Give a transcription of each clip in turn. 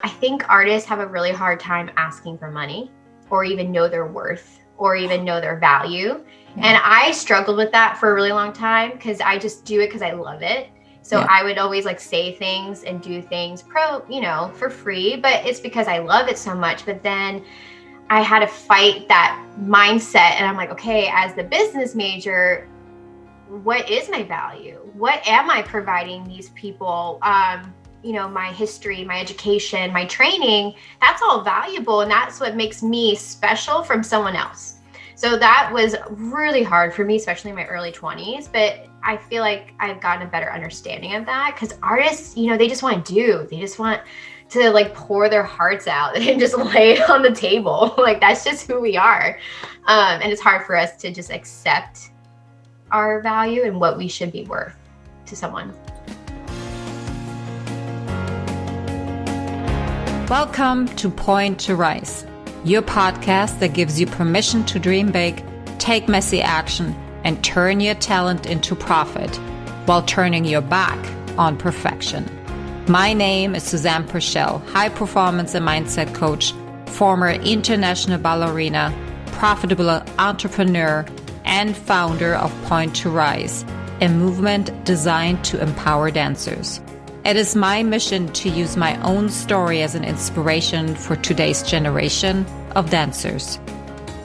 I think artists have a really hard time asking for money or even know their worth or even know their value. Yeah. And I struggled with that for a really long time because I just do it because I love it. So I would always like say things and do things for free, but it's because I love it so much. But then I had to fight that mindset. And I'm like, okay, as the business major, what is my value? What am I providing these people? My history, my education, my training, that's all valuable. And that's what makes me special from someone else. So that was really hard for me, especially in my early 20s. But I feel like I've gotten a better understanding of that because artists, they just want to they just want to like pour their hearts out and just lay it on the table. Like that's just who we are. And it's hard for us to just accept our value and what we should be worth to someone. Welcome to Point to Rise, your podcast that gives you permission to dream big, take messy action, and turn your talent into profit while turning your back on perfection. My name is Susanne Puerschel, high performance and mindset coach, former international ballerina, profitable entrepreneur, and founder of Point to Rise, a movement designed to empower dancers. It is my mission to use my own story as an inspiration for today's generation of dancers.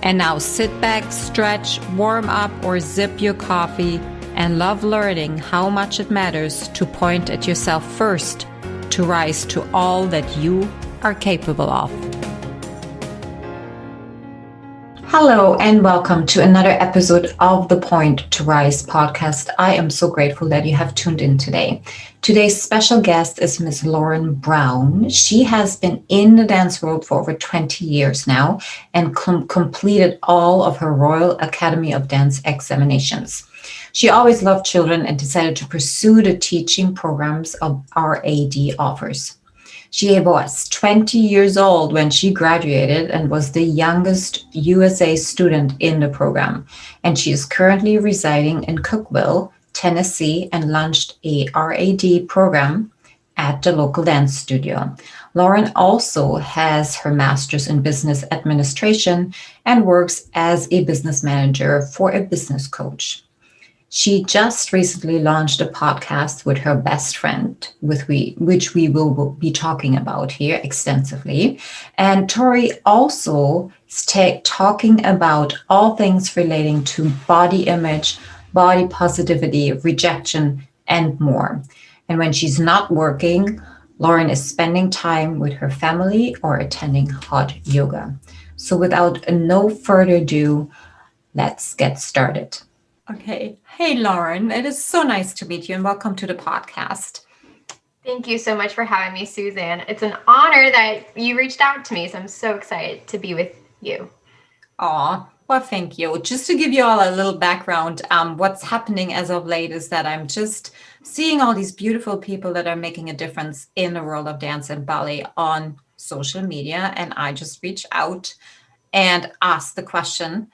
And now sit back, stretch, warm up, or sip your coffee and love learning how much it matters to point at yourself first to rise to all that you are capable of. Hello and welcome to another episode of the Point to Rise podcast. I am so grateful that you have tuned in today. Today's special guest is Miss Lauren Brown. She has been in the dance world for over 20 years now and completed all of her Royal Academy of Dance examinations. She always loved children and decided to pursue the teaching programs of RAD offers. She was 20 years old when she graduated and was the youngest USA student in the program. And she is currently residing in Cookeville, Tennessee, and launched a RAD program at the local dance studio. Lauren also has her master's in business administration and works as a business manager for a business coach. She just recently launched a podcast with her best friend, which we will be talking about here extensively. And Tori also is talking about all things relating to body image, body positivity, rejection, and more. And when she's not working, Lauren is spending time with her family or attending hot yoga. So without no further ado, let's get started. Okay. Hey, Lauren. It is so nice to meet you and welcome to the podcast. Thank you so much for having me, Suzanne. It's an honor that you reached out to me, so I'm so excited to be with you. Aw, well, thank you. Just to give you all a little background, what's happening as of late is that I'm just seeing all these beautiful people that are making a difference in the world of dance and ballet on social media, and I just reached out and asked the question,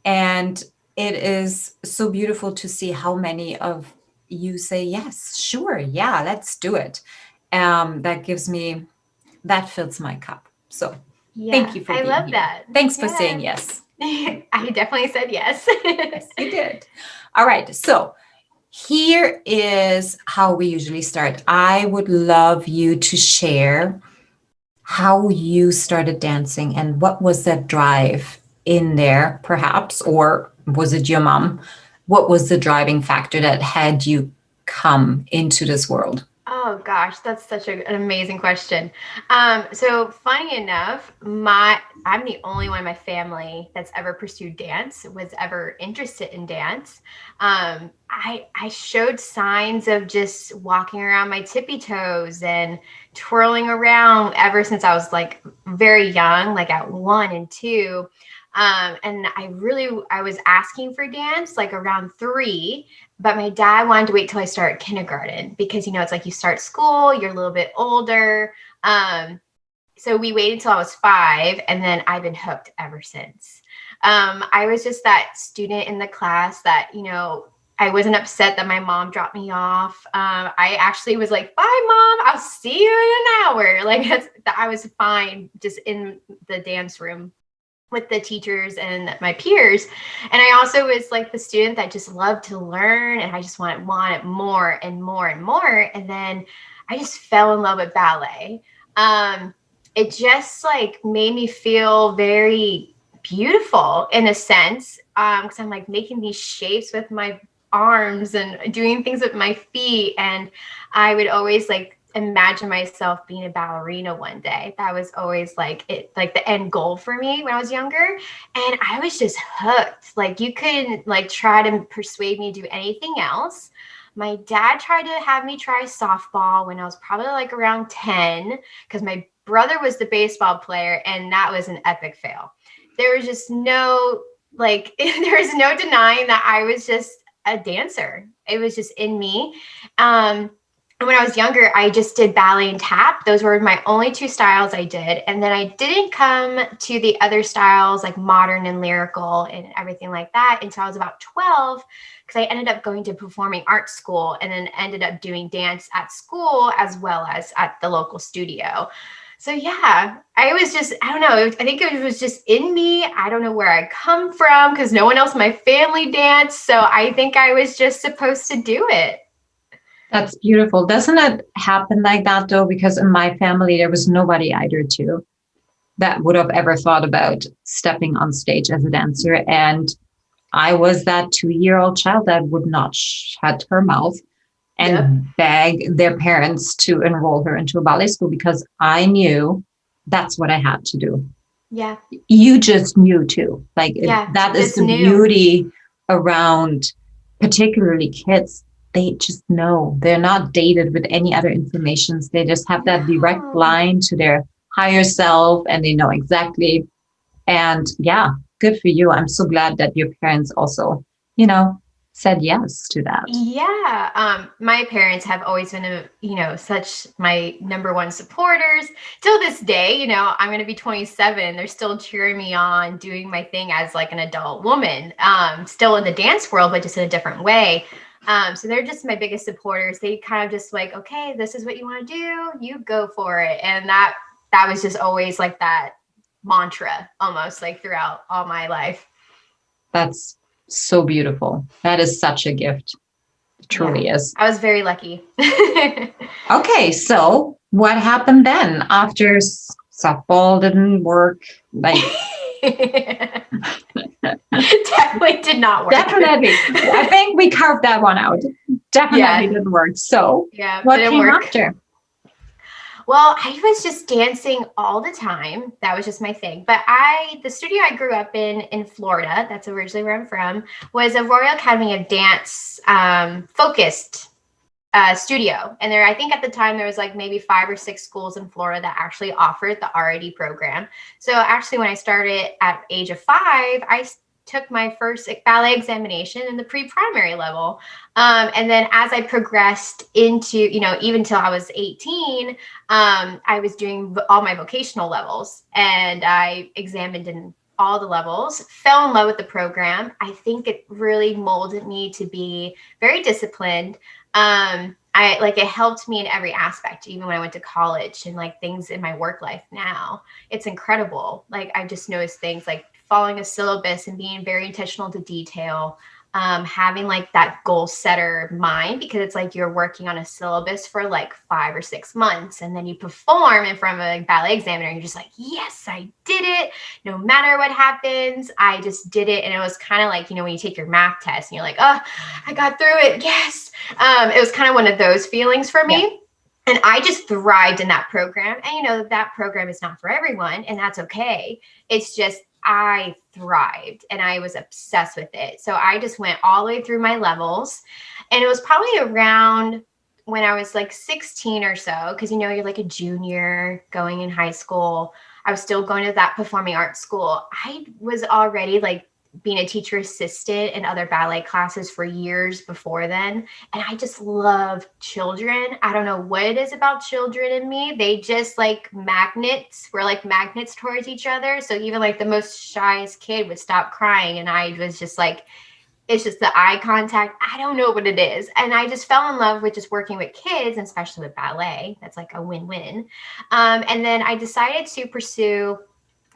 and it is so beautiful to see how many of you say, yes, sure, yeah, let's do it. That fills my cup. So thank you for being here. I love that. Thanks for saying yes. I definitely said yes. Yes, you did. All right. So here is how we usually start. I would love you to share how you started dancing and what was that drive in there, perhaps, or was it your mom? What was the driving factor that had you come into this world? Oh gosh, that's such an amazing question. So funny enough, I'm the only one in my family that's ever pursued dance, was ever interested in dance. I showed signs of just walking around my tippy toes and twirling around ever since I was like very young, like at 1 and 2. And I was asking for dance like around 3, but my dad wanted to wait till I started kindergarten because, it's like you start school, you're a little bit older. So we waited till I was 5 and then I've been hooked ever since. I was just that student in the class that, I wasn't upset that my mom dropped me off. I actually was like, bye, mom. I'll see you in an hour. Like I was fine just in the dance room with the teachers and my peers. And I also was like the student that just loved to learn, and I just wanted more and more and more. And then I just fell in love with ballet. It just like made me feel very beautiful in a sense, because I'm like making these shapes with my arms and doing things with my feet. And I would always like imagine myself being a ballerina one day. That was always like the end goal for me when I was younger. And I was just hooked. Like you couldn't like try to persuade me to do anything else. My dad tried to have me try softball when I was probably like around 10, because my brother was the baseball player, and that was an epic fail. There was just no there was no denying that I was just a dancer. It was just in me. And when I was younger, I just did ballet and tap. Those were my only two styles I did. And then I didn't come to the other styles like modern and lyrical and everything like that until I was about 12, because I ended up going to performing arts school and then ended up doing dance at school as well as at the local studio. So yeah, I don't know. I think it was just in me. I don't know where I come from because no one else in my family danced. So I think I was just supposed to do it. That's beautiful. Doesn't it happen like that though? Because in my family, there was nobody either too that would have ever thought about stepping on stage as a dancer. And I was that 2-year-old child that would not shut her mouth and beg their parents to enroll her into a ballet school because I knew that's what I had to do. Yeah. You just knew too. Like that is the beauty around particularly kids. They just know. They're not dated with any other informations. They just have that direct line to their higher self, and they know exactly. And yeah, good for you. I'm so glad that your parents also, said yes to that. Yeah. My parents have always been, such my number one supporters till this day. I'm going to be 27. They're still cheering me on, doing my thing as like an adult woman, still in the dance world, but just in a different way. So they're just my biggest supporters. They kind of just like, okay, this is what you want to do. You go for it. And that was just always like that mantra almost like throughout all my life. That's so beautiful. That is such a gift. It truly is. I was very lucky. Okay. So what happened then after softball didn't work? Like definitely did not work. Definitely. I think we carved that one out. Definitely didn't work. So what came after? Well, I was just dancing all the time. That was just my thing. But the studio I grew up in Florida, that's originally where I'm from, was a Royal Academy of Dance focused studio. And I think at the time there was like maybe 5 or 6 schools in Florida that actually offered the RAD program. So actually when I started at age of 5, I took my first ballet examination in the pre-primary level. And then as I progressed into, even till I was 18, I was doing all my vocational levels, and I examined in all the levels, fell in love with the program. I think it really molded me to be very disciplined. It helped me in every aspect, even when I went to college and like things in my work life now. It's incredible. Like I just noticed things like following a syllabus and being very intentional to detail, having like that goal setter mind, because it's like you're working on a syllabus for like 5 or 6 months, and then you perform in front of a ballet examiner and you're just like, yes, I did it. No matter what happens, I just did it. And it was kind of like, when you take your math test and you're like, oh, I got through it. Yes. It was kind of one of those feelings for me. Yeah. And I just thrived in that program. And, that program is not for everyone, and that's okay. It's just, I thrived and I was obsessed with it. So I just went all the way through my levels, and it was probably around when I was like 16 or so, because, you're like a junior going in high school. I was still going to that performing arts school. I was already like being a teacher assistant in other ballet classes for years before then. And I just love children. I don't know what it is about children in me. They just like magnets. We're like magnets towards each other. So even like the most shyest kid would stop crying, and I was just like It's just the eye contact. I don't know what it is. And I just fell in love with just working with kids, and especially with ballet. That's like a win-win. And then I decided to pursue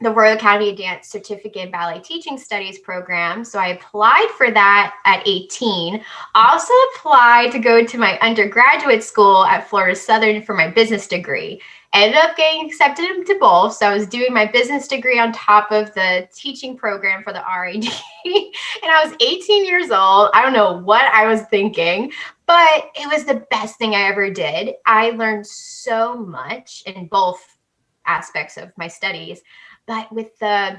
the Royal Academy of Dance Certificate in Ballet Teaching Studies program. So I applied for that at 18. Also applied to go to my undergraduate school at Florida Southern for my business degree. Ended up getting accepted into both. So I was doing my business degree on top of the teaching program for the RAD. And I was 18 years old. I don't know what I was thinking, but it was the best thing I ever did. I learned so much in both aspects of my studies. But with the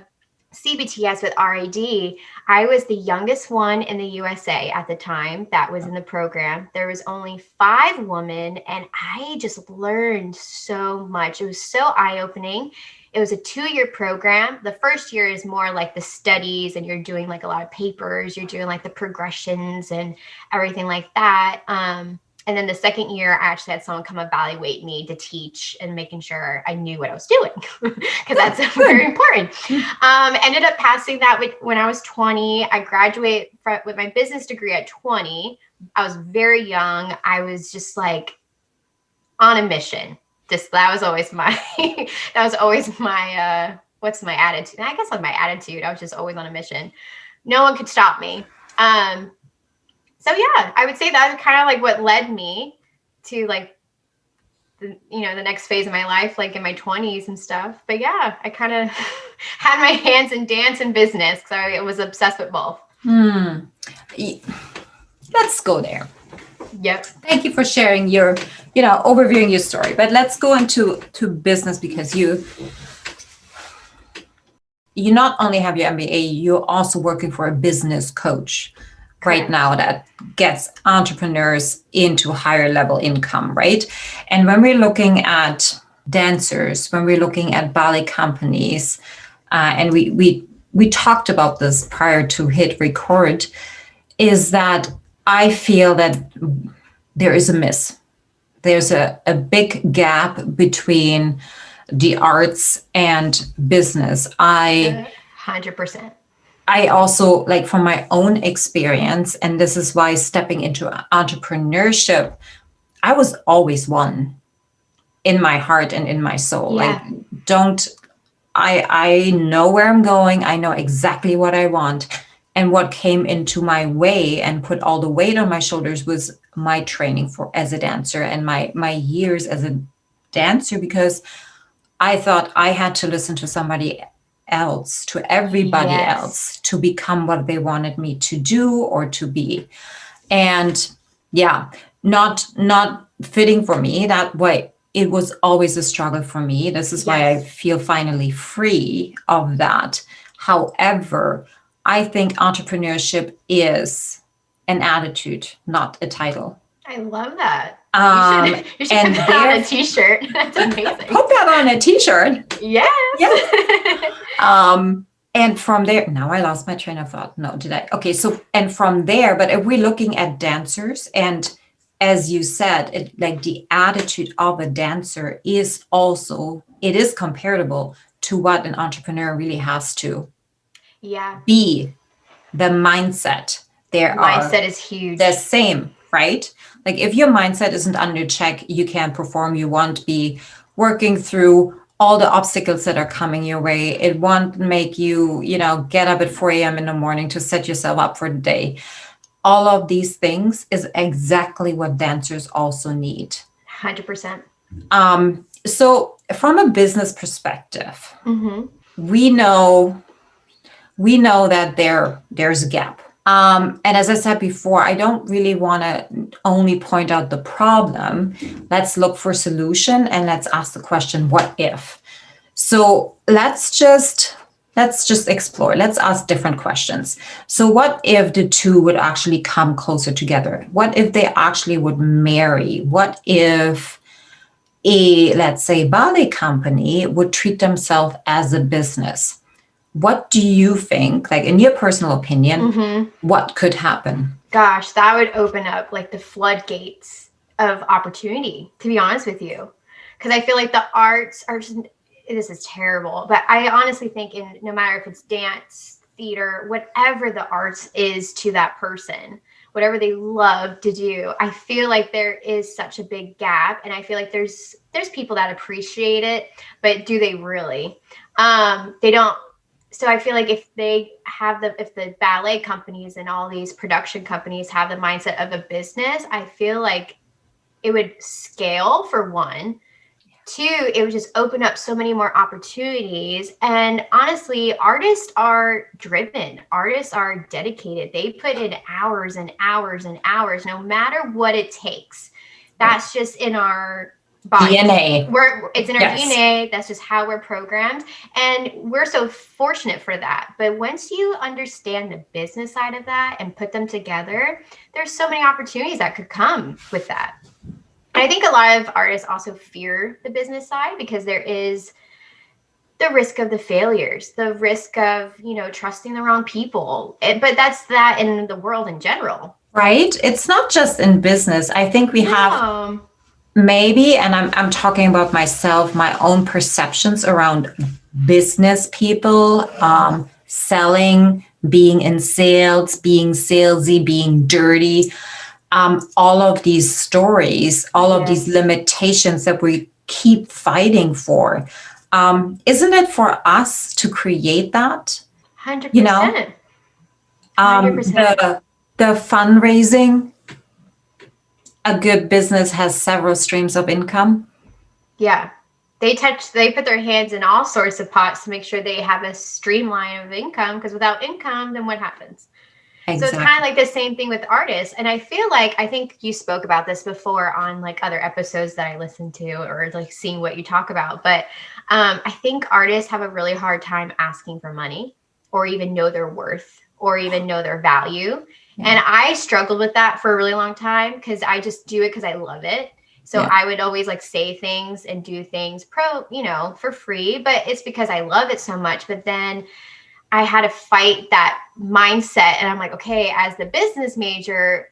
CBTS with RAD, I was the youngest one in the USA at the time that was in the program. There was only 5 women, and I just learned so much. It was so eye-opening. It was a 2-year program. The first year is more like the studies, and you're doing like a lot of papers. You're doing like the progressions and everything like that. And then the second year, I actually had someone come evaluate me to teach and making sure I knew what I was doing, because that's very important. Ended up passing that when I was 20. I graduated with my business degree at 20. I was very young. I was just like on a mission. That was always my what's my attitude? I guess like my attitude. I was just always on a mission. No one could stop me. So yeah, I would say that's kind of like what led me to like the next phase of my life, like in my 20s and stuff. But yeah, I kind of had my hands in dance and business because I was obsessed with both. Let's go there. Yep. Thank you for sharing your, overviewing your story. But let's go into business, because you not only have your MBA, you're also working for a business coach right now that gets entrepreneurs into higher level income, right? And when we're looking at dancers, when we're looking at ballet companies, and we talked about this prior to hit record, is that I feel that there is a miss. There's a big gap between the arts and business. 100%. I also, like, from my own experience, and this is why stepping into entrepreneurship, I was always one in my heart and in my soul. Yeah. I know where I'm going. I know exactly what I want. And what came into my way and put all the weight on my shoulders was my training as a dancer and my years as a dancer, because I thought I had to listen to somebody else, to everybody else, to become what they wanted me to do or to be. And yeah, not fitting for me that way. It was always a struggle for me. This is why I feel finally free of that. However, I think entrepreneurship is an attitude, not a title. I love that. You should and put that on a t-shirt. That's amazing. Put that on a t-shirt. Yes. And from there, now I lost my train of thought. No, did I? Okay, so, and from there, but if we're looking at dancers, and as you said, like the attitude of a dancer is also, it is comparable to what an entrepreneur really has to be. The mindset. Mindset is huge. The same, right? Like if your mindset isn't under check, you can't perform. You won't be working through all the obstacles that are coming your way. It won't make you, get up at 4 a.m. in the morning to set yourself up for the day. All of these things is exactly what dancers also need. 100%. So from a business perspective, we know that there's a gap. And as I said before, I don't really want to only point out the problem. Let's look for solution and let's ask the question, what if? So let's just explore. Let's ask different questions. So what if the two would actually come closer together? What if they actually would marry? What if let's say, ballet company would treat themselves as a business? What do you think, like in your personal opinion, what could happen? Gosh, that would open up like the floodgates of opportunity, to be honest with you. Because I feel like the arts are just, this is terrible, but I honestly think no matter if it's dance, theater, whatever the arts is to that person, whatever they love to do. I feel like there is such a big gap, and I feel like there's people that appreciate it, but do they really? They don't. So I feel like if the ballet companies and all these production companies have the mindset of a business, I feel like it would scale, for one. Two, it would just open up so many more opportunities. And honestly, artists are driven. Artists are dedicated. They put in hours and hours and hours, no matter what it takes. That's just in our body. DNA. It's in our DNA. That's just how we're programmed. And we're so fortunate for that. But once you understand the business side of that and put them together, there's so many opportunities that could come with that. And I think a lot of artists also fear the business side because there is the risk of the failures, the risk of, trusting the wrong people. But that's that in the world in general. Right? It's not just in business. I think we have maybe, and I'm talking about myself, my own perceptions around business people, selling, being in sales, being salesy, being dirty. All of these stories, all of these limitations that we keep fighting for. Isn't it for us to create that? 100%. 100%. The fundraising, a good business has several streams of income. Yeah. They put their hands in all sorts of pots to make sure they have a streamline of income, because without income, then what happens? Exactly. So it's kind of like the same thing with artists. And I think you spoke about this before on like other episodes that I listened to, or like seeing what you talk about. But I think artists have a really hard time asking for money, or even know their worth, or even know their value. Yeah. And I struggled with that for a really long time because I just do it because I love it. So I would always like say things and do things for free, but it's because I love it so much. But then I had to fight that mindset. And I'm like, okay, as the business major,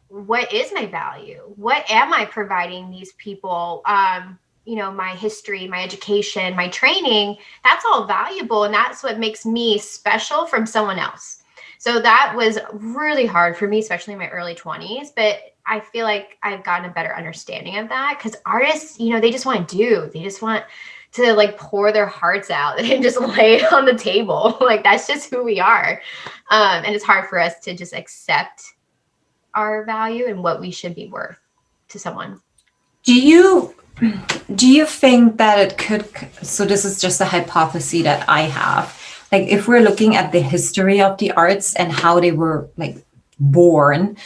what is my value? What am I providing these people? My history, my education, my training, that's all valuable. And that's what makes me special from someone else. So that was really hard for me, especially in my early 20s. But I feel like I've gotten a better understanding of that, because artists, they just want to they just want to like pour their hearts out and just lay it on the table. Like that's just who we are. And it's hard for us to just accept our value and what we should be worth to someone. Do you think that it could, so this is just a hypothesis that I have, like if we're looking at the history of the arts and how they were like born,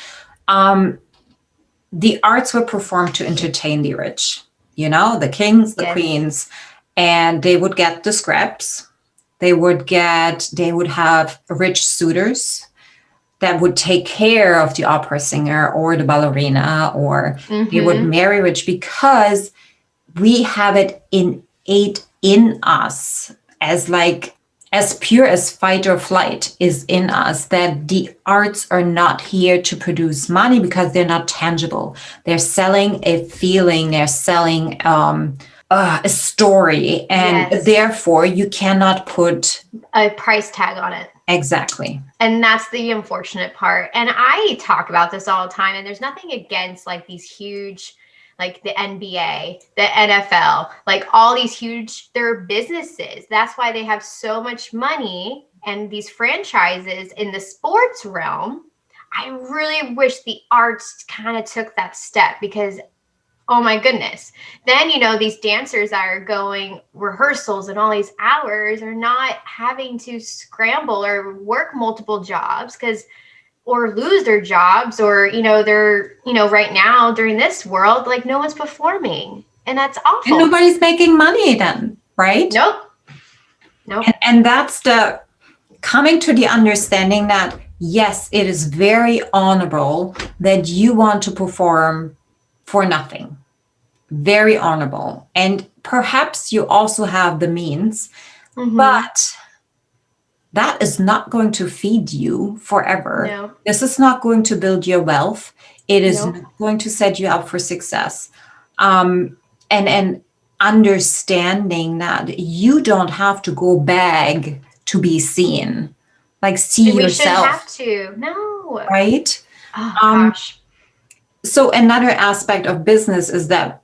the arts were performed to entertain the rich, the kings, the queens, and they would get the scraps. They would have rich suitors that would take care of the opera singer or the ballerina, or they would marry rich, because we have it innate in us as pure as fight or flight is in us, that the arts are not here to produce money because they're not tangible. They're selling a feeling, they're selling a story, and therefore you cannot put a price tag on it. Exactly. And that's the unfortunate part. And I talk about this all the time, and there's nothing against like these huge, like the NBA, the NFL, like all these huge, they're businesses. That's why they have so much money, and these franchises in the sports realm. I really wish the arts kind of took that step, because oh my goodness. Then, these dancers that are going rehearsals and all these hours are not having to scramble or work multiple jobs or lose their jobs, or, they're, right now during this world, like no one's performing, and that's awful. And nobody's making money then, right? Nope. And that's the coming to the understanding that, yes, it is very honorable that you want to perform for nothing. Very honorable. And perhaps you also have the means, but that is not going to feed you forever. No. This is not going to build your wealth. It is not going to set you up for success. And understanding that you don't have to go beg to be seen. like see and we yourself. shouldn't have to. No. Right? Oh gosh. So another aspect of business is that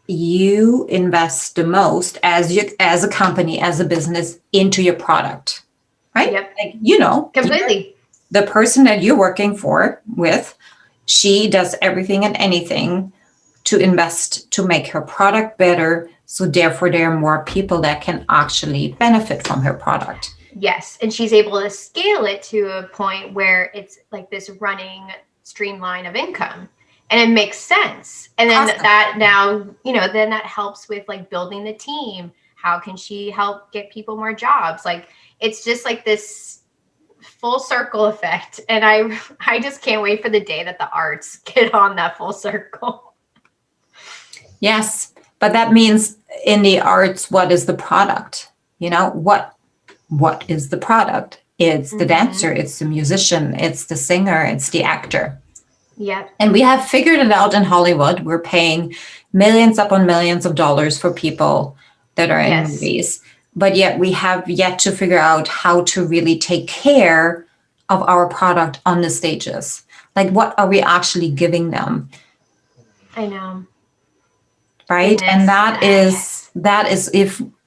you invest the most as a company, as a business, into your product, right? Yep. Like, Completely. the person that you're working with, she does everything and anything to invest to make her product better. So therefore, there are more people that can actually benefit from her product. Yes. And she's able to scale it to a point where it's like this running streamline of income. And it makes sense. And then Awesome. that now, then that helps with like building the team. How can she help get people more jobs? Like, it's just like this full circle effect. And I just can't wait for the day that the arts get on that full circle. Yes. But that means in the arts, what is the product? What is the product? It's the dancer, it's the musician, it's the singer, it's the actor. Yep. And we have figured it out in Hollywood. We're paying millions upon millions of dollars for people that are in movies. But yet we have yet to figure out how to really take care of our product on the stages. Like, what are we actually giving them? I know. Right. Goodness. And that is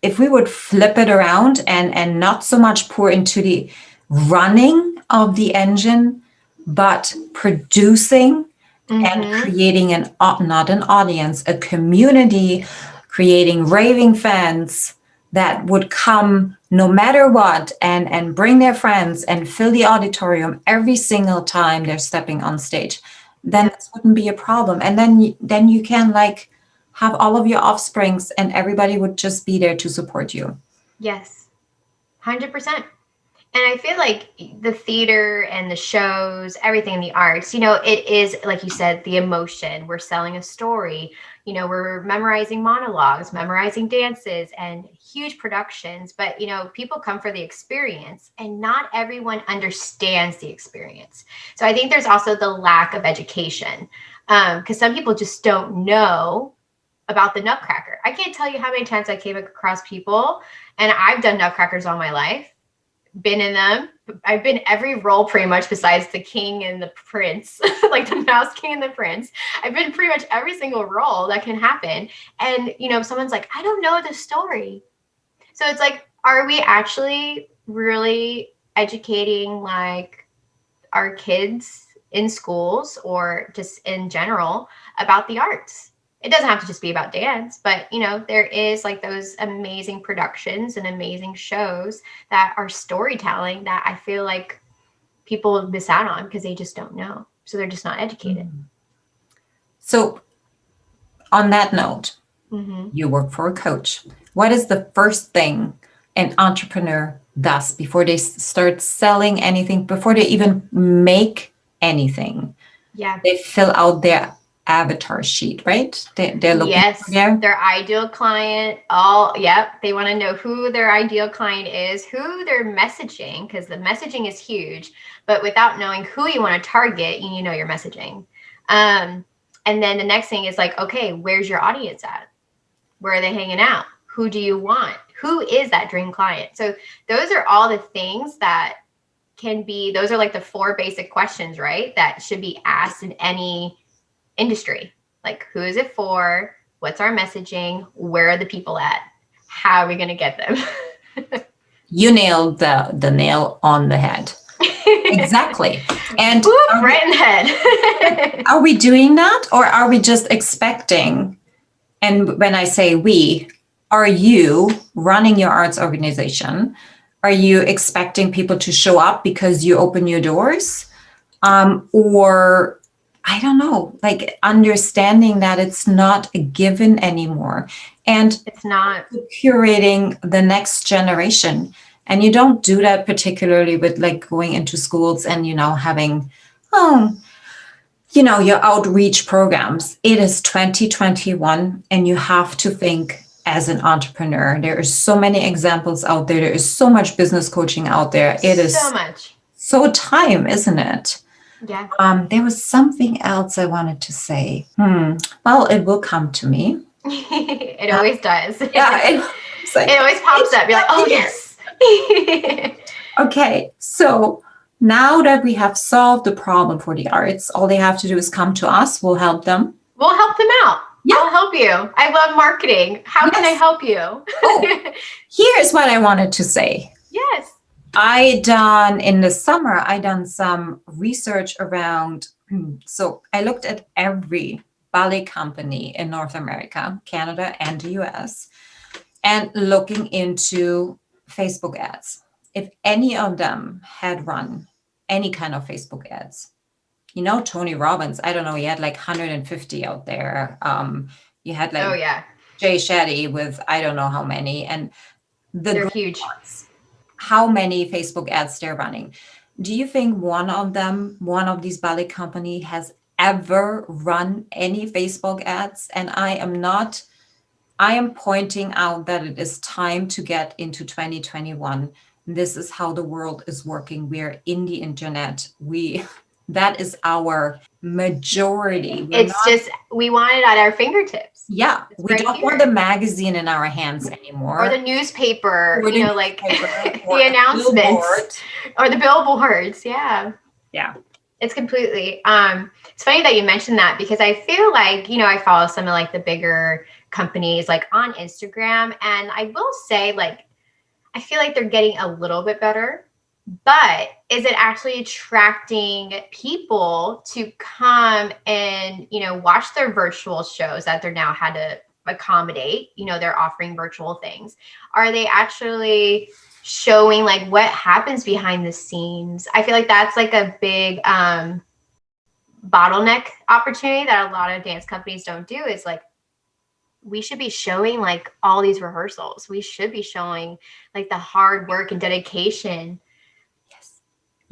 if we would flip it around and not so much pour into the running of the engine, but producing and creating not an audience, a community, creating raving fans that would come no matter what and bring their friends and fill the auditorium every single time they're stepping on stage, then this wouldn't be a problem. And then you can like have all of your offsprings and everybody would just be there to support you. Yes, 100%. And I feel like the theater and the shows, everything in the arts, it is, like you said, the emotion. We're selling a story. We're memorizing monologues, memorizing dances, and huge productions. But, people come for the experience, and not everyone understands the experience. So I think there's also the lack of education, because some people just don't know about the Nutcracker. I can't tell you how many times I came across people, and I've done Nutcrackers all my life. Been in them. I've been every role pretty much besides the king and the prince, like the mouse king and the prince. I've been pretty much every single role that can happen. And, someone's like, I don't know the story. So it's like, are we actually really educating like our kids in schools or just in general about the arts? It doesn't have to just be about dance, but, there is like those amazing productions and amazing shows that are storytelling that I feel like people miss out on because they just don't know. So they're just not educated. So on that note, you work for a coach. What is the first thing an entrepreneur does before they start selling anything, before they even make anything? Yeah. They fill out their avatar sheet, right? They're looking for their ideal client. They want to know who their ideal client is, who they're messaging, because the messaging is huge. But without knowing who you want to target, you know your messaging. And then the next thing is like, okay, where's your audience at? Where are they hanging out? Who do you want? Who is that dream client? So those are all the things that those are like the 4 basic questions, right? That should be asked in any industry. Like, who is it for? What's our messaging? Where are the people at? How are we going to get them? You nailed the nail on the head. Exactly. And right in the head. Are we doing that, or are we just expecting? And when I say we, are you running your arts organization? Are you expecting people to show up because you open your doors? Or I don't know, like understanding that it's not a given anymore. And it's not curating the next generation. And you don't do that particularly with like going into schools and, having, your outreach programs. It is 2021 and you have to think as an entrepreneur. There are so many examples out there. There is so much business coaching out there. It is so much. So time, isn't it? Yeah. There was something else I wanted to say. Well, it will come to me. It always does. Yeah. It always pops up. You're like, oh, yes. Okay, so now that we have solved the problem for the arts, all they have to do is come to us. We'll help them. We'll help them out. Yeah. I'll help you. I love marketing. How can I help you? Oh, here's what I wanted to say. Yes. In the summer, I done some research around, so I looked at every ballet company in North America, Canada, and the US, and looking into Facebook ads. If any of them had run any kind of Facebook ads, Tony Robbins, I don't know, he had like 150 out there. You had like Jay Shetty with I don't know how many, and they're huge. How many Facebook ads they're running. Do you think one of these ballet company has ever run any Facebook ads? And I am pointing out that it is time to get into 2021. This is how the world is working. We're in the internet. That is our majority. We want it at our fingertips. Yeah. We don't want the magazine in our hands anymore. Or the newspaper, the announcements or the billboards. Yeah. Yeah. It's completely, it's funny that you mentioned that because I feel like, I follow some of like the bigger companies like on Instagram, and I will say like, I feel like they're getting a little bit better. But is it actually attracting people to come and, watch their virtual shows that they're now had to accommodate? They're offering virtual things. Are they actually showing like what happens behind the scenes? I feel like that's like a big bottleneck opportunity that a lot of dance companies don't do is like, we should be showing like all these rehearsals. We should be showing like the hard work and dedication.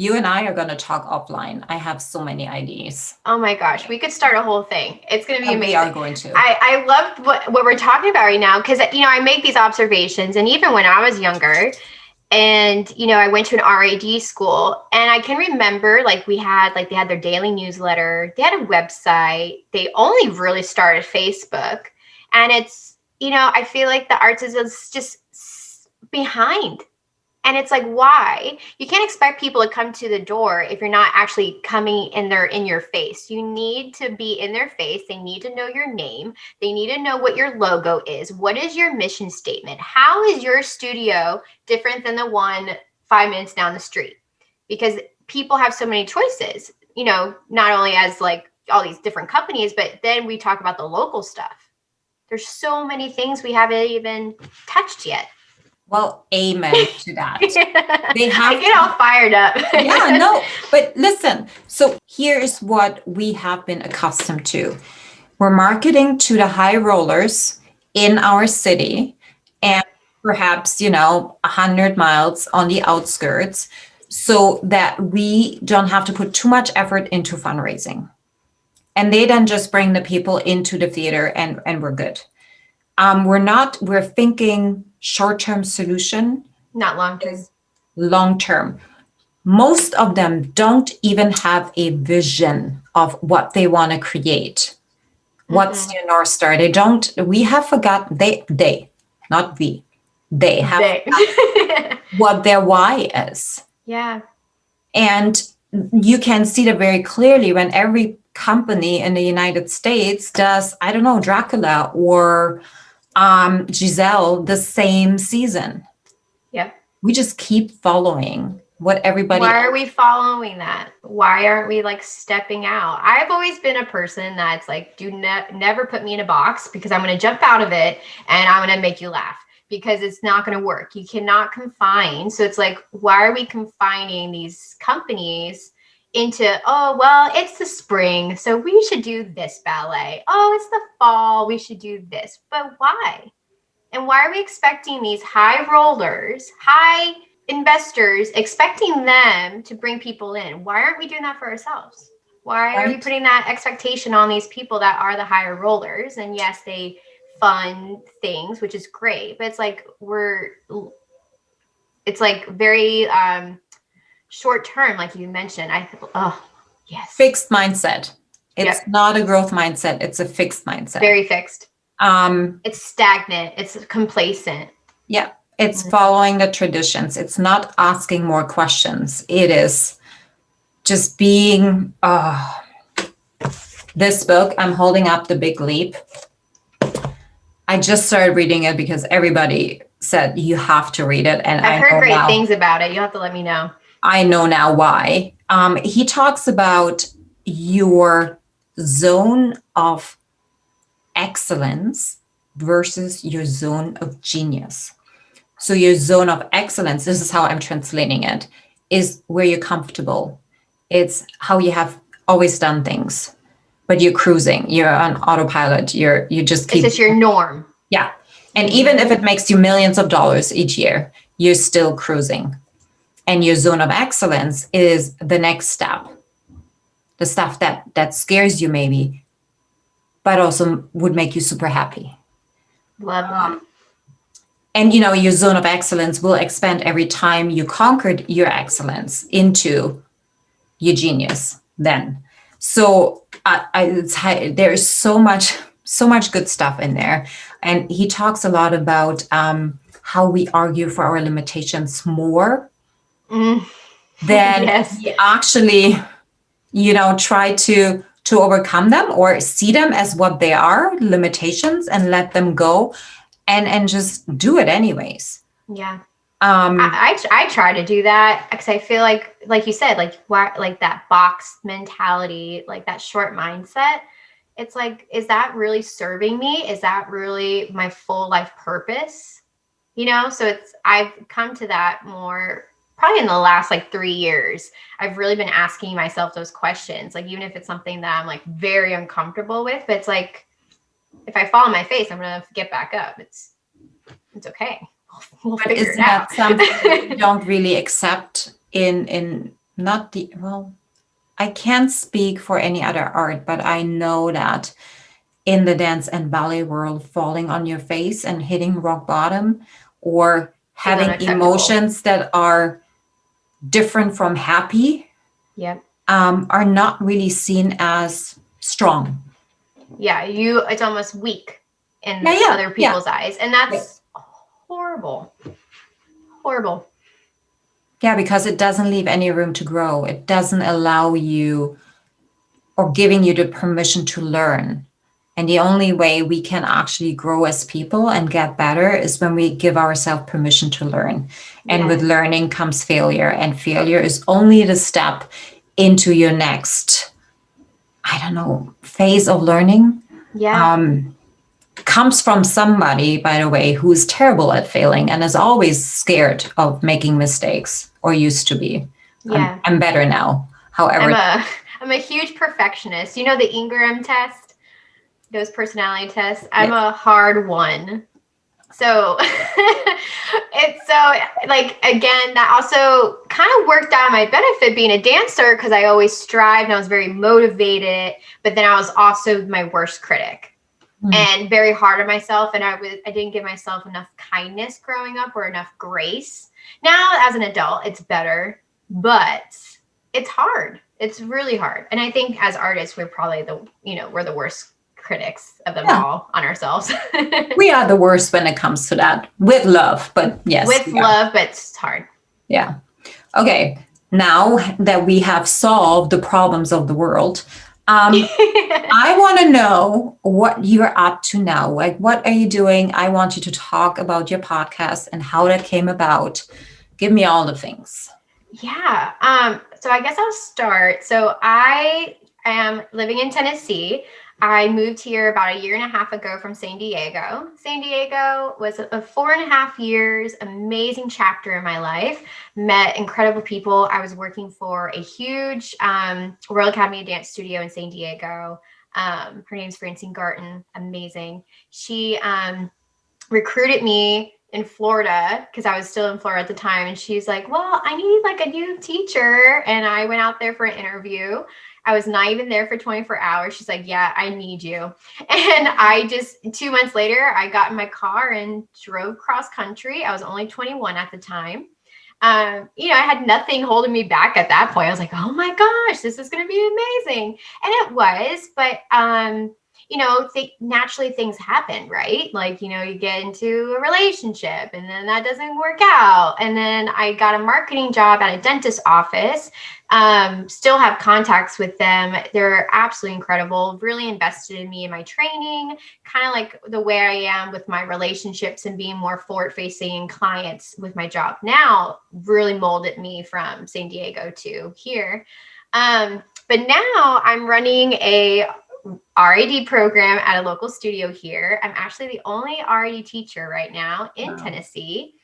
You and I are going to talk offline. I have so many ideas. Oh my gosh, we could start a whole thing. It's going to be amazing. We are going to. I love what we're talking about right now because, I make these observations. And even when I was younger and, I went to an RAD school and I can remember like they had their daily newsletter. They had a website. They only really started Facebook. And it's, I feel like the arts is just behind. And it's like, why? You can't expect people to come to the door if you're not actually coming in your face. You need to be in their face. They need to know your name. They need to know what your logo is. What is your mission statement? How is your studio different than the one 5 minutes down the street? Because people have so many choices, not only as like all these different companies, but then we talk about the local stuff. There's so many things we haven't even touched yet. Well, amen to that. I get all fired up. Yeah, no, but listen. So here's what we have been accustomed to. We're marketing to the high rollers in our city and perhaps, 100 miles on the outskirts so that we don't have to put too much effort into fundraising. And they then just bring the people into the theater and we're good. We're thinking short-term solution. Not long-term. Long-term. Most of them don't even have a vision of what they want to create. What's their North Star? We have forgotten, not we, they have forgotten what their why is. Yeah. And you can see that very clearly when every company in the United States does, I don't know, Dracula or Giselle the same season. Yeah. We just keep following what everybody. Why are we following that? Why aren't we like stepping out? I've always been a person that's like, never put me in a box because I'm going to jump out of it and I'm going to make you laugh because it's not going to work. You cannot confine. So it's like, why are we confining these companies into, oh, well, it's the spring, so we should do this ballet. Oh, it's the fall, we should do this. But why? And why are we expecting these high rollers, high investors, expecting them to bring people in? Why aren't we doing that for ourselves? Why are we putting that expectation on these people that are the higher rollers? And yes, they fund things, which is great, but it's like it's like very short term, like you mentioned. Yes. Fixed mindset. It's not a growth mindset. It's a fixed mindset. Very fixed. It's stagnant. It's complacent. Yeah. It's following the traditions. It's not asking more questions. It is just being, this book, I'm holding up The Big Leap. I just started reading it because everybody said you have to read it. And I've heard great things about it. You'll have to let me know. I know now why. He talks about your zone of excellence versus your zone of genius. So your zone of excellence, this is how I'm translating it, is where you're comfortable. It's how you have always done things, but you're cruising, you're on autopilot, you just keep. It's just your norm. Yeah. And even if it makes you millions of dollars each year, you're still cruising. And your zone of excellence is the next step, the stuff that scares you maybe, but also would make you super happy. Love that. And, you know, your zone of excellence will expand every time you conquered your excellence into your genius then. So there's so much good stuff in there. And he talks a lot about how we argue for our limitations more than we actually, you know, try to overcome them or see them as what they are, limitations, and let them go. And just do it anyways. Yeah. I try to do that because I feel like you said, like that box mentality, like that short mindset. It's like, is that really serving me? Is that really my full life purpose? You know, so I've come to that more probably in the last 3 years. I've really been asking myself those questions, like even if it's something that I'm like very uncomfortable with, but it's like, if I fall on my face, I'm going to get back up. It's okay. We'll figure it out. Isn't that something you don't really accept in not the, well, I can't speak for any other art, but I know that in the dance and ballet world, falling on your face and hitting rock bottom or having emotions that are different from happy are not really seen as strong. Yeah, it's almost weak in other people's eyes. And that's horrible. Horrible. Yeah, because it doesn't leave any room to grow. It doesn't allow you or giving you the permission to learn. And the only way we can actually grow as people and get better is when we give ourselves permission to learn. And with learning comes failure. And failure is only the step into your next, I don't know, phase of learning. Yeah. Comes from somebody, by the way, who is terrible at failing and is always scared of making mistakes, or used to be. Yeah. I'm better now. However, I'm a huge perfectionist. You know the Enneagram test, those personality tests. I'm a hard one. So it's again, that also kind of worked out my benefit being a dancer, because I always strived and I was very motivated, but then I was also my worst critic and very hard on myself. And I didn't give myself enough kindness growing up or enough grace. Now as an adult, it's better, but it's hard. It's really hard. And I think as artists, we're probably we're the worst critics of them all on ourselves. We are the worst when it comes to that, with love, but yes. With love, but it's hard. Yeah. Okay. Now that we have solved the problems of the world, I want to know what you're up to now. Like, what are you doing? I want you to talk about your podcast and how that came about. Give me all the things. Yeah. So I guess I'll start. So I am living in Tennessee. I moved here about 1.5 years ago from San Diego. San Diego was a 4.5 years, amazing chapter in my life. Met incredible people. I was working for a huge Royal Academy of Dance studio in San Diego. Her name's Francine Garten. Amazing. She recruited me in Florida because I was still in Florida at the time. And she's like, well, I need a new teacher. And I went out there for an interview. I was not even there for 24 hours. She's like, yeah, I need you. And I just, 2 months later, I got in my car and drove cross country. I was only 21 at the time. I had nothing holding me back at that point. I was like, oh my gosh, this is going to be amazing. And it was, but, naturally things happen, right? Like, you get into a relationship and then that doesn't work out. And then I got a marketing job at a dentist's office. Still have contacts with them. They're absolutely incredible, really invested in me and my training, kind of like the way I am with my relationships and being more forward facing clients with my job now really molded me from San Diego to here. But now I'm running a RAD program at a local studio here. I'm actually the only RAD teacher right now in Tennessee,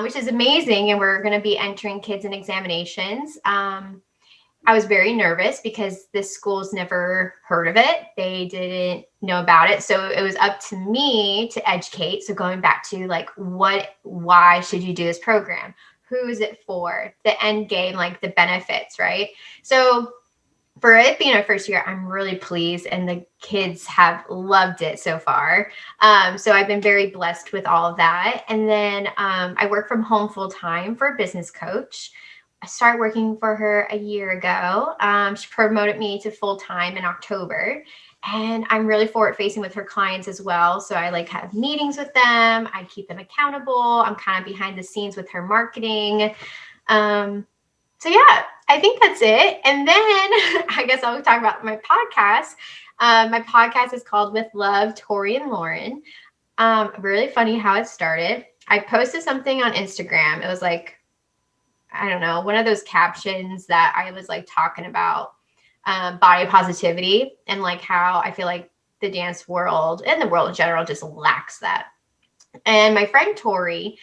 which is amazing. And we're going to be entering kids in examinations. I was very nervous because this school's never heard of it. They didn't know about it. So it was up to me to educate. So going back to like, why should you do this program? Who is it for? The end game, like the benefits, right? So for it being our first year, I'm really pleased, and the kids have loved it so far. So I've been very blessed with all of that. And then I work from home full time for a business coach. I started working for her a year ago. She promoted me to full time in October, and I'm really forward facing with her clients as well. So I like have meetings with them. I keep them accountable. I'm kind of behind the scenes with her marketing. So yeah, I think that's it. And then I guess I'll talk about my podcast. My podcast is called With Love, Tori and Lauren. Really funny how it started. I posted something on Instagram. It was like, I don't know, one of those captions that I was like talking about body positivity and like how I feel like the dance world and the world in general just lacks that. And my friend Tori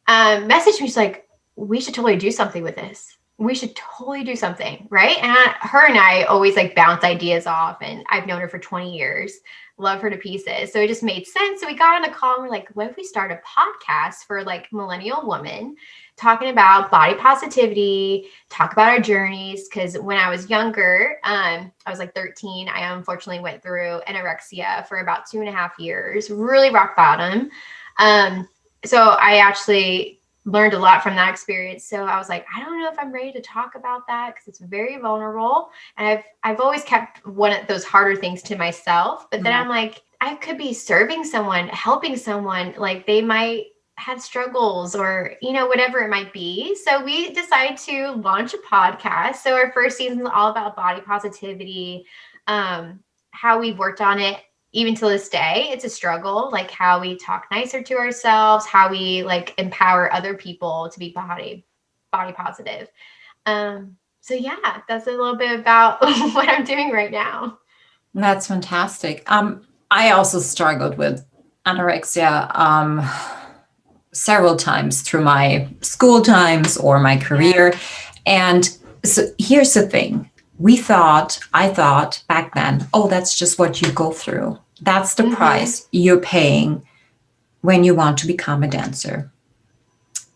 messaged me. She's like, we should totally do something with this. We should totally do something, right? And her and I always like bounce ideas off, and I've known her for 20 years, love her to pieces. So it just made sense. So we got on a call and we're like, what if we start a podcast for like millennial women talking about body positivity, talk about our journeys? Because when I was younger, I was like 13, I unfortunately went through anorexia for about 2.5 years, really rock bottom. So I actually learned a lot from that experience. So I was like, I don't know if I'm ready to talk about that because it's very vulnerable. And I've always kept one of those harder things to myself. But then I'm like, I could be serving someone, helping someone, like they might have struggles or, whatever it might be. So we decided to launch a podcast. So our first season is all about body positivity, how we've worked on it. Even to this day, it's a struggle, like how we talk nicer to ourselves, how we like empower other people to be body positive. So yeah, that's a little bit about what I'm doing right now. That's fantastic. I also struggled with anorexia several times through my school times or my career. And so here's the thing. I thought back then, oh, that's just what you go through. That's the price you're paying when you want to become a dancer.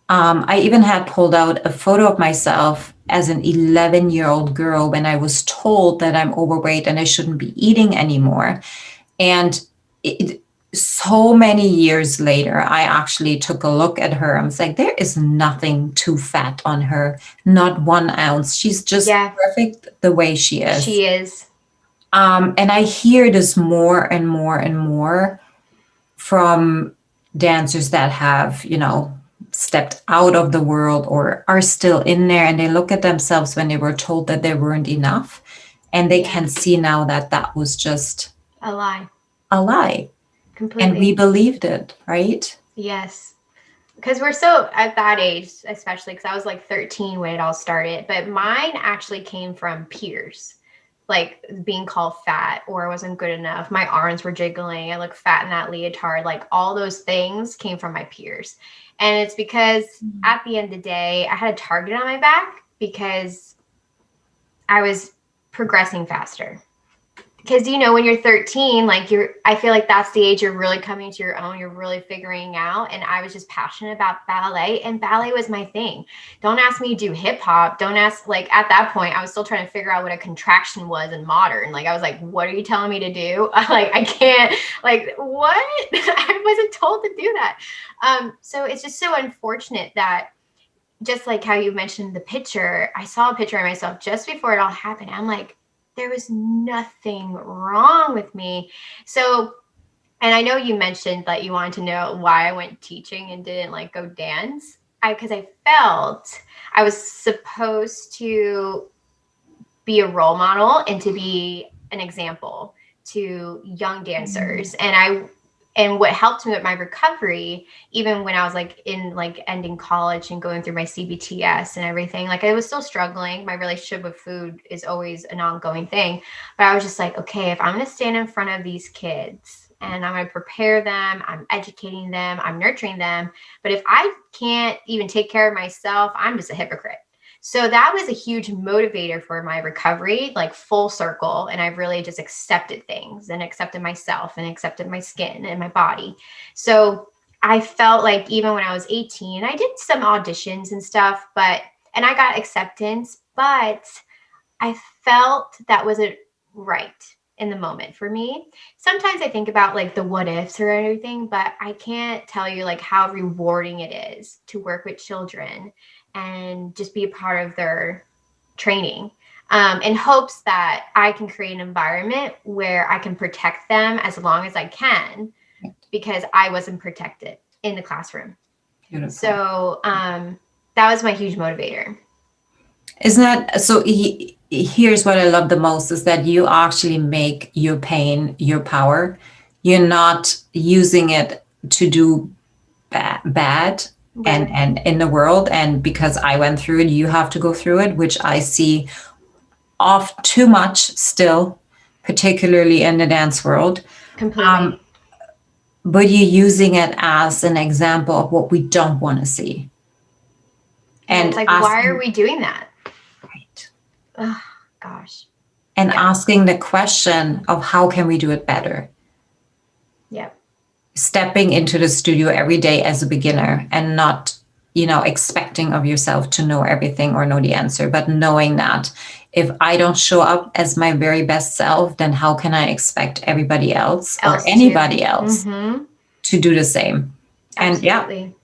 I even had pulled out a photo of myself as an 11-year-old girl when I was told that I'm overweight and I shouldn't be eating anymore. And so many years later, I actually took a look at her. I was like, there is nothing too fat on her, not 1 ounce. She's just perfect the way she is. She is. And I hear this more and more and more from dancers that have, stepped out of the world or are still in there, and they look at themselves when they were told that they weren't enough. And they can see now that that was just a lie. Completely. And we believed it, right? Yes. Because we're so at that age, especially because I was like 13 when it all started. But mine actually came from peers, like being called fat or wasn't good enough. My arms were jiggling. I looked fat in that leotard. Like all those things came from my peers. And it's because at the end of the day, I had a target on my back because I was progressing faster. Because, when you're 13, like I feel like that's the age you're really coming to your own. You're really figuring out. And I was just passionate about ballet, and ballet was my thing. Don't ask me to do hip hop. Don't ask, like at that point, I was still trying to figure out what a contraction was in modern. Like I was like, what are you telling me to do? Like, I can't, like, what? I wasn't told to do that. So it's just so unfortunate that just like how you mentioned the picture, I saw a picture of myself just before it all happened. I'm like, there was nothing wrong with me. So, and I know you mentioned that you wanted to know why I went teaching and didn't like go dance. Because I felt I was supposed to be a role model and to be an example to young dancers. And what helped me with my recovery, even when I was like in like ending college and going through my CBTS and everything, like I was still struggling. My relationship with food is always an ongoing thing. But I was just like, okay, if I'm going to stand in front of these kids and I'm going to prepare them, I'm educating them, I'm nurturing them. But if I can't even take care of myself, I'm just a hypocrite. So that was a huge motivator for my recovery, like full circle. And I really just accepted things and accepted myself and accepted my skin and my body. So I felt like even when I was 18, I did some auditions and stuff, and I got acceptance, but I felt that wasn't right in the moment for me. Sometimes I think about like the what ifs or everything, but I can't tell you like how rewarding it is to work with children and just be a part of their training, in hopes that I can create an environment where I can protect them as long as I can, because I wasn't protected in the classroom. Beautiful. So that was my huge motivator. Isn't that so? Here's what I love the most is that you actually make your pain your power. You're not using it to do bad. Right. And in the world, and because I went through it, you have to go through it, which I see off too much still, particularly in the dance world. Completely. But you're using it as an example of what we don't want to see. And it's like, why are we doing that? Right. Oh, gosh. And asking the question of how can we do it better? Yep. Stepping into the studio every day as a beginner and not, expecting of yourself to know everything or know the answer, but knowing that if I don't show up as my very best self, then how can I expect everybody else or anybody else to do the same? Absolutely. And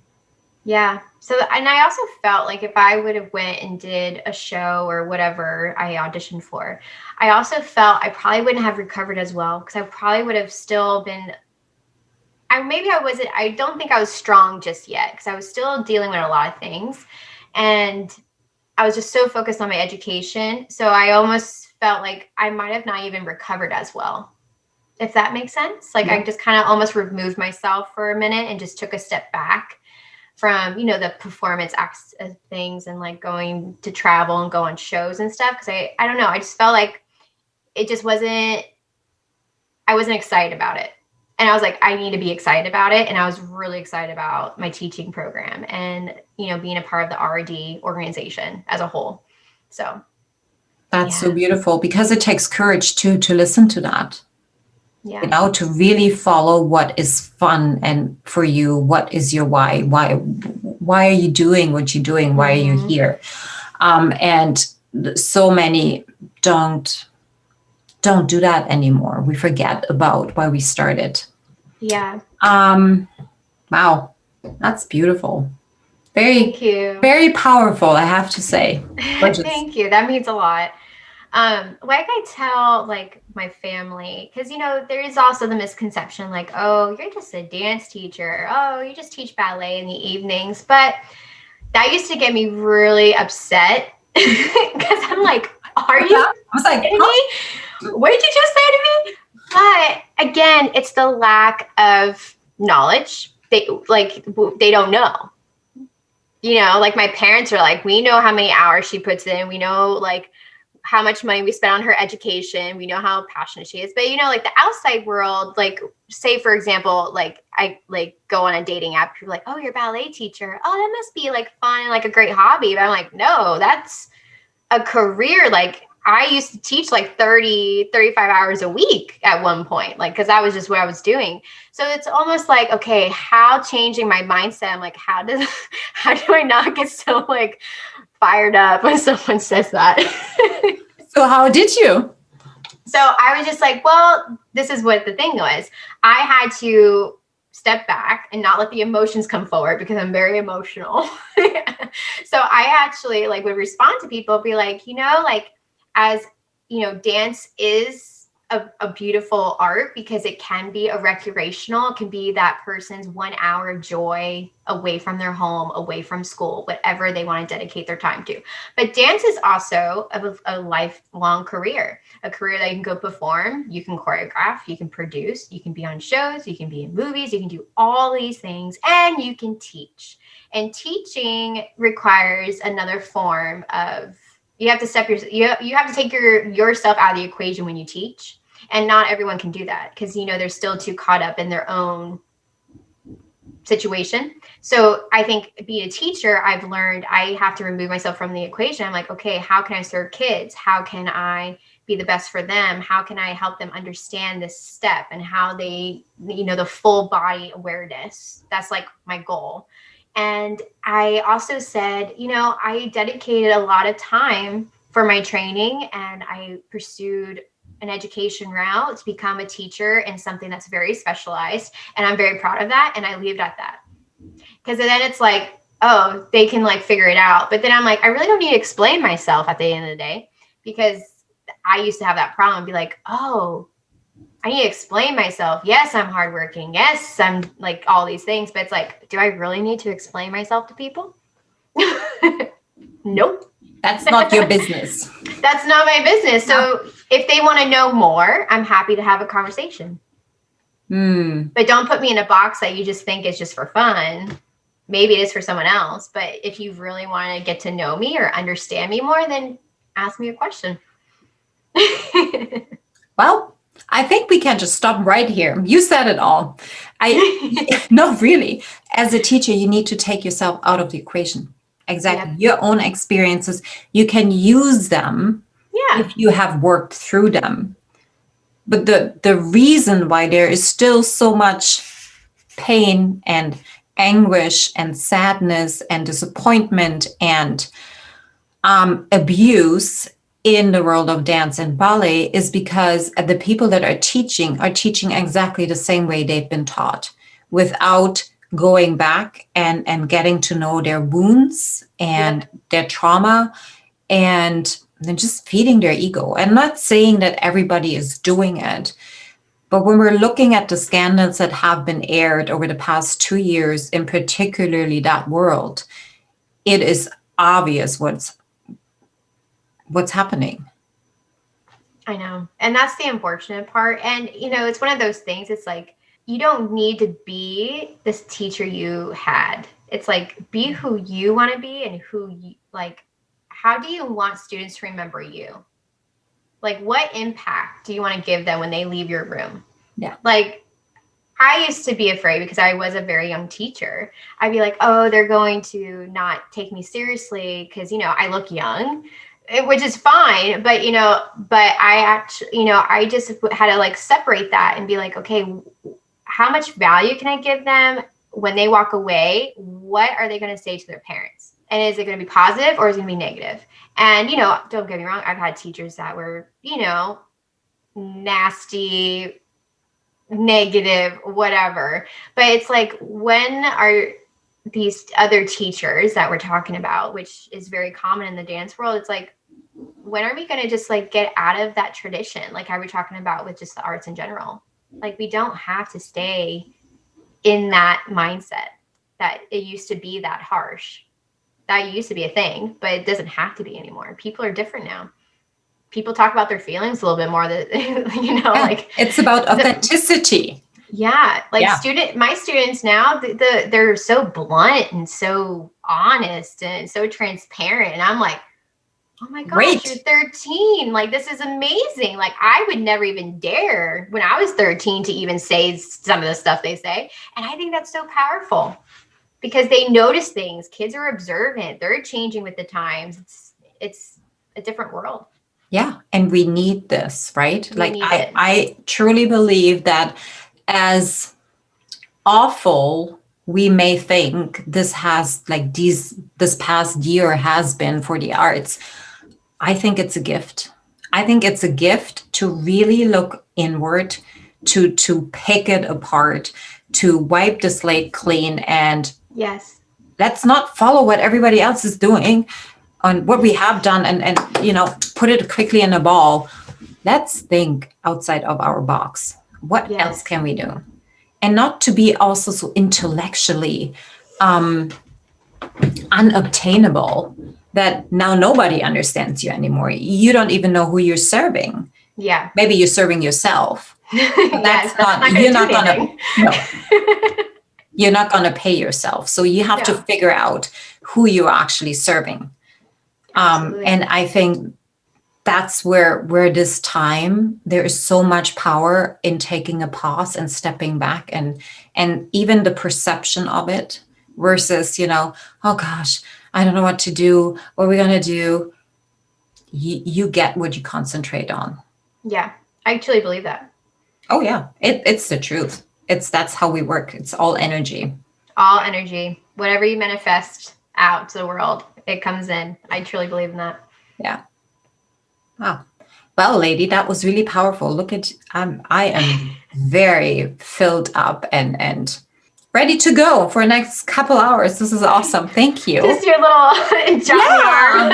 yeah. So, and I also felt like if I would have went and did a show or whatever I auditioned for, I also felt I probably wouldn't have recovered as well, because I probably would have still been, I don't think I was strong just yet, because I was still dealing with a lot of things. And I was just so focused on my education. So I almost felt like I might have not even recovered as well, if that makes sense. Like I just kind of almost removed myself for a minute and just took a step back from, the performance acts of things and like going to travel and go on shows and stuff. Cause I don't know. I just felt like it just I wasn't excited about it. And I was like, I need to be excited about it. And I was really excited about my teaching program and, being a part of the R&D organization as a whole. So. That's so beautiful, because it takes courage too, to listen to that. Yeah. To really follow what is fun and for you, what is your why? Why are you doing what you're doing? Why are you here? And so many don't do that anymore. We forget about why we started. Yeah. Wow. That's beautiful. Thank you. Very powerful, I have to say. Thank you. That means a lot. Like I tell like my family, because there is also the misconception like, oh, you're just a dance teacher, oh, you just teach ballet in the evenings. But that used to get me really upset, because I'm like, are you I was like, kidding me? What did you just say to me? But again, it's the lack of knowledge. They don't know. Like my parents are like, we know how many hours she puts in, we know like how much money we spend on her education, we know how passionate she is. But like the outside world, like say for example, like I like go on a dating app, people are like, oh, you're a ballet teacher, oh, that must be like fun and like a great hobby. But I'm like, no, that's a career. Like I used to teach like 30, 35 hours a week at one point, like, cause that was just what I was doing. So it's almost like, okay, how changing my mindset. I'm like, how do I not get so like fired up when someone says that? So how did you? So I was just like, well, this is what the thing was. I had to step back and not let the emotions come forward, because I'm very emotional. So I actually like would respond to people, be like, like as dance is a beautiful art because it can be a recreational. It can be that person's 1 hour of joy away from their home, away from school, whatever they want to dedicate their time to. But dance is also a lifelong career, a career that you can go perform, you can choreograph, you can produce, you can be on shows, you can be in movies, you can do all these things, and you can teach. And teaching requires another form of, you have to you have to take yourself out of the equation when you teach. And not everyone can do that because, they're still too caught up in their own situation. So I think being a teacher, I've learned I have to remove myself from the equation. I'm like, okay, how can I serve kids? How can I be the best for them? How can I help them understand this step and how they, the full body awareness? That's like my goal. And I also said, I dedicated a lot of time for my training and I pursued an education route to become a teacher in something that's very specialized. And I'm very proud of that. And I leave it at that. Because then it's like, oh, they can like figure it out. But then I'm like, I really don't need to explain myself at the end of the day, because I used to have that problem and be like, oh, I need to explain myself. Yes, I'm hardworking. Yes, I'm like all these things. But it's like, do I really need to explain myself to people? Nope. That's not your business. That's not my business. So if they want to know more, I'm happy to have a conversation. But don't put me in a box that you just think is just for fun. Maybe it is for someone else. But if you really want to get to know me or understand me more, then ask me a question. Well, I think we can just stop right here. You said it all. No, really. As a teacher, you need to take yourself out of the equation. Exactly. Yep. Your own experiences, you can use them if you have worked through them. But the reason why there is still so much pain and anguish and sadness and disappointment and abuse in the world of dance and ballet is because the people that are teaching exactly the same way they've been taught, without going back and getting to know their wounds and their trauma, and then just feeding their ego. I'm not saying that everybody is doing it, but when we're looking at the scandals that have been aired over the past 2 years, in particularly that world, it is obvious what's happening. I know. And that's the unfortunate part. And, it's one of those things. It's like, you don't need to be this teacher you had. It's like, be who you want to be and how do you want students to remember you? Like, what impact do you want to give them when they leave your room? Yeah. Like, I used to be afraid because I was a very young teacher. I'd be like, oh, they're going to not take me seriously because, I look young, which is fine. But, but I actually, I just had to like separate that and be like, okay, how much value can I give them when they walk away? What are they going to say to their parents? And is it going to be positive or is it going to be negative? And, don't get me wrong. I've had teachers that were, nasty, negative, whatever. But it's like, when are these other teachers that we're talking about, which is very common in the dance world, it's like, when are we going to just like get out of that tradition? Like I were talking about with just the arts in general. Like, we don't have to stay in that mindset that it used to be that harsh. That used to be a thing, but it doesn't have to be anymore. People are different now. People talk about their feelings a little bit more. That like it's about authenticity. My students now, they're so blunt and so honest and so transparent, and I'm like, oh my gosh, great. You're 13. Like, this is amazing. Like, I would never even dare when I was 13 to even say some of the stuff they say. And I think that's so powerful because they notice things. Kids are observant. They're changing with the times. It's a different world. Yeah. And we need this, right? I truly believe that as awful we may think this has this past year has been for the arts, I think it's a gift. I think it's a gift to really look inward, to pick it apart, to wipe the slate clean, and let's not follow what everybody else is doing on what we have done and put it quickly in a ball. let's think outside of our box. What else Yes. can we do? And not to be also so intellectually unobtainable that now nobody understands you anymore. You don't even know who you're serving. Yeah. Maybe you're serving yourself. Yes, You're not gonna no. no. You're not gonna pay yourself. So you have to figure out who you're actually serving. And I think that's where this time, there is so much power in taking a pause and stepping back, and even the perception of it versus, oh gosh, I don't know what to do. What are we gonna do? You get what you concentrate on. Yeah, I truly believe that. Oh yeah, it's the truth. That's how we work. It's all energy. All energy. Whatever you manifest out to the world, it comes in. I truly believe in that. Yeah. Wow. Well, lady, that was really powerful. Look at, I am very filled up and ready to go for the next couple hours. This is awesome. Thank you. Just your little jump arm.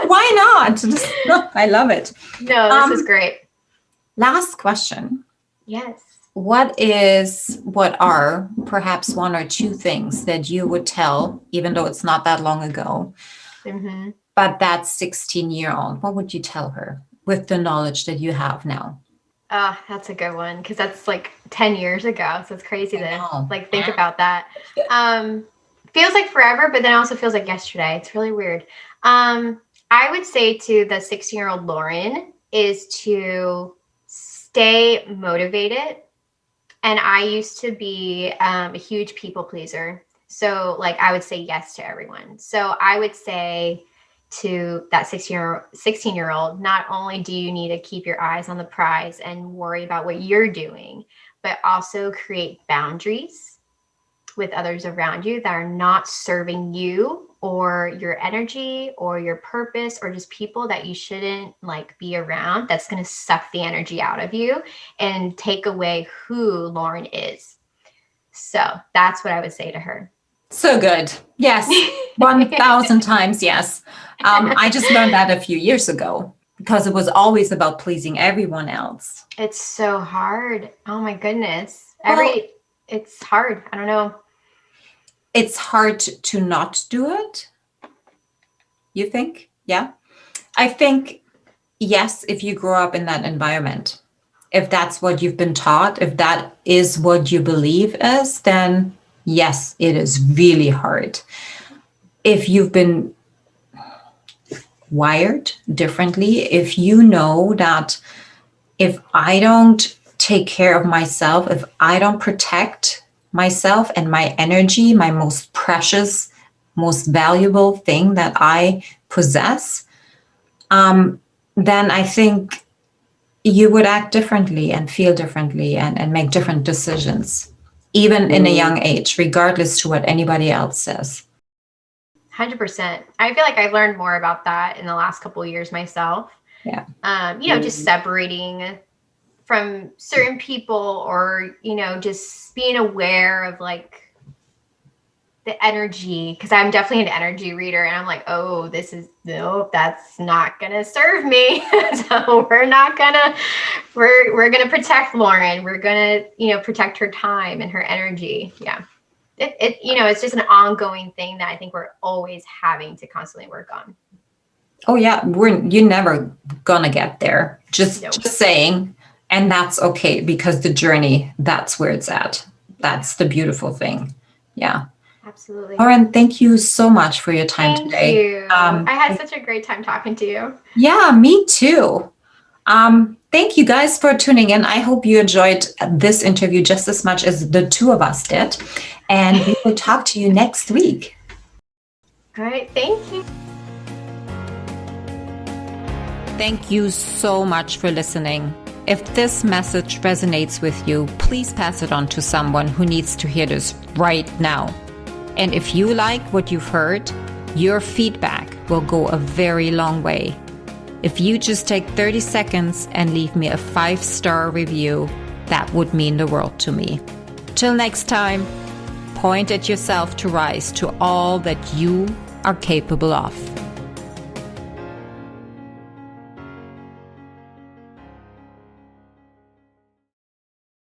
Why not? I love it. No, this is great. Last question. Yes. What are perhaps one or two things that you would tell, even though it's not that long ago, but that 16-year-old, what would you tell her with the knowledge that you have now? That's a good one, because that's like 10 years ago. So it's crazy to think about that. Feels like forever, but then also feels like yesterday. It's really weird. I would say to the 16-year-old Lauren is to stay motivated. And I used to be a huge people pleaser. So I would say yes to everyone. So I would say to that 16-year-old, not only do you need to keep your eyes on the prize and worry about what you're doing, but also create boundaries with others around you that are not serving you or your energy or your purpose, or just people that you shouldn't be around, that's going to suck the energy out of you and take away who Lauren is. So that's what I would say to her. So good. Yes. 1,000 times. Yes. I just learned that a few years ago, because it was always about pleasing everyone else. It's so hard. Oh my goodness. It's hard. I don't know. It's hard to not do it. You think? Yeah. I think, yes, if you grow up in that environment, if that's what you've been taught, if that is what you believe is, then yes, it is really hard. If you've been wired differently, if you know that if I don't take care of myself, if I don't protect myself and my energy, my most precious, most valuable thing that I possess, then I think you would act differently and feel differently and make different decisions, even in a young age, regardless to what anybody else says. 100%. I feel like I've learned more about that in the last couple of years myself. Yeah. Just separating from certain people, or, just being aware of the energy, because I'm definitely an energy reader, and I'm like, oh, that's not going to serve me. So we're going to protect Lauren. We're going to, protect her time and her energy. Yeah. It's just an ongoing thing that I think we're always having to constantly work on. Oh yeah. You're never going to get there. Just saying. And that's okay, because the journey, that's where it's at. That's the beautiful thing. Yeah. Absolutely. Lauren, thank you so much for your time today. Thank you. I had such a great time talking to you. Yeah, me too. Thank you guys for tuning in. I hope you enjoyed this interview just as much as the two of us did. And we will talk to you next week. All right. Thank you. Thank you so much for listening. If this message resonates with you, please pass it on to someone who needs to hear this right now. And if you like what you've heard, your feedback will go a very long way. If you just take 30 seconds and leave me a 5-star review, that would mean the world to me. Till next time, point at yourself to rise to all that you are capable of.